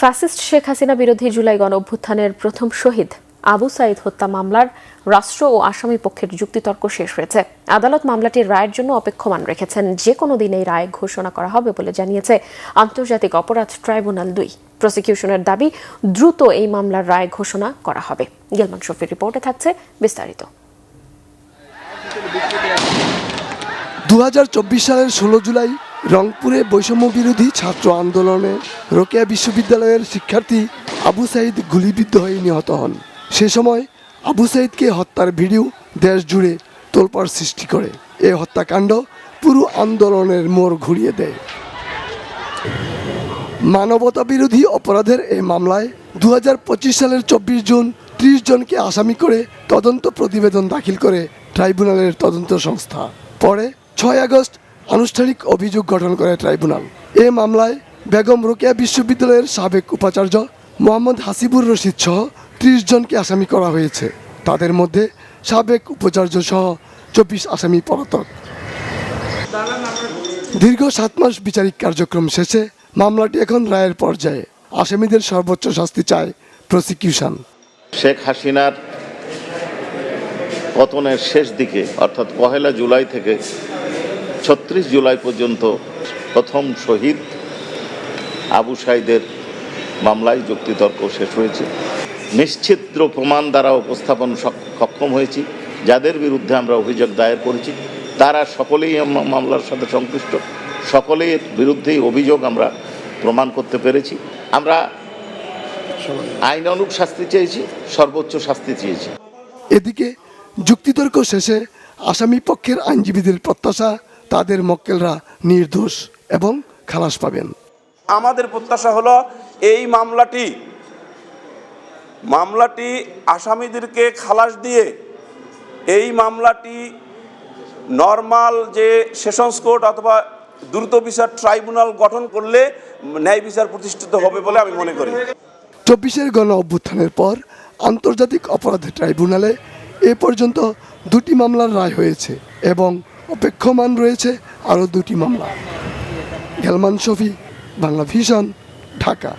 Fascist Sheikh Hasina বিরোধী জুলাই গণঅভ্যুত্থানের প্রথম শহীদ আবু সাইদ হত্যা মামলার রাষ্ট্র ও আসামি পক্ষের যুক্তিতর্ক শেষ হয়েছে। আদালত মামলাটির রায়ের জন্য অপেক্ষমান রেখেছেন। যে কোনো দিন এই রায় ঘোষণা করা হবে বলে জানিয়েছে আন্তর্জাতিক অপরাধ ট্রাইব্যুনাল ২। প্রসিকিউশনের দাবি দ্রুত এই মামলার রায় ঘোষণা করা হবে। গেলমান শফির রিপোর্টে থাকছে বিস্তারিত। ২০২৪ সালের ১৬ জুলাই রংপুরে বৈষম্য বিরোধী ছাত্র আন্দোলনে রোকেয়া বিশ্ববিদ্যালয়ের শিক্ষার্থী আবু সাইদ গুলিবিদ্ধ হয়ে নিহত হন। সে সময় আবু সাইদকে হত্যার ভিডিও দেশ জুড়ে তোলপাড় সৃষ্টি করে। এই হত্যাকাণ্ড পুরো আন্দোলনের মোড় ঘুরিয়ে দেয়। মানবতা বিরোধী অপরাধের এই মামলায় ২০২৫ সালের ২৪ জুন ৩০ জনকে আসামি করে তদন্ত প্রতিবেদন দাখিল করে ট্রাইব্যুনালের তদন্ত সংস্থা। পরে ৬ আগস্ট আনুষ্ঠানিক অভিযোগ গঠন করে ট্রাইব্যুনাল। এ মামলায় বেগম রোকেয়া বিশ্ববিদ্যালয়ের সাবেক উপাচার্য মোহাম্মদ হাসিবুর রশিদ সহ ৩০ জনকে আসামি করা হয়েছে। তাদের মধ্যে সাবেক উপাচার্য সহ ২৪ আসামি পলাতক। দীর্ঘ ৭ মাস বিচারিক কার্যক্রম শেষে মামলাটি এখন রায়ের পর্যায়ে। আসামিদের সর্বোচ্চ শাস্তি চায় প্রসিকিউশন। শেখ হাসিনার পতনের শেষ দিকে অর্থাৎ ১ জুলাই থেকে ৩৬ জুলাই পর্যন্ত প্রথম শহীদ আবু সাইদের মামলায় যুক্তিতর্ক শেষ হয়েছে। নিশ্চিদ্র প্রমাণ দ্বারা উপস্থাপন সক্ষম হয়েছি। যাদের বিরুদ্ধে আমরা অভিযোগ দায়ের করেছি তারা সকলেই মামলার সাথে সংশ্লিষ্ট, সকলের বিরুদ্ধেই অভিযোগ আমরা প্রমাণ করতে পেরেছি। আমরা আইনানুগ শাস্তি চেয়েছি, সর্বোচ্চ শাস্তি চেয়েছি। এদিকে যুক্তিতর্ক শেষে আসামি পক্ষের আইনজীবীদের প্রত্যাশা তাদের মক্কেলরা নির্দোষ এবং খালাস পাবেন। আমাদের প্রত্যাশা হলো এই মামলাটি আসামিদেরকে খালাস দিয়ে এই মামলাটি নর্মাল যে সেশনস কোর্ট অথবা দ্রুত বিচার ট্রাইব্যুনাল গঠন করলে ন্যায় বিচার প্রতিষ্ঠিত হবে বলে আমি মনে করি। ২৪-এর গণ অভ্যুত্থানের পর আন্তর্জাতিক অপরাধ ট্রাইব্যুনালে এ পর্যন্ত ২টি মামলার রায় হয়েছে এবং অপেক্ষমান রয়েছে আরও ২টি মামলা। গেলমান শফি, বাংলা ভিশন, ঢাকা।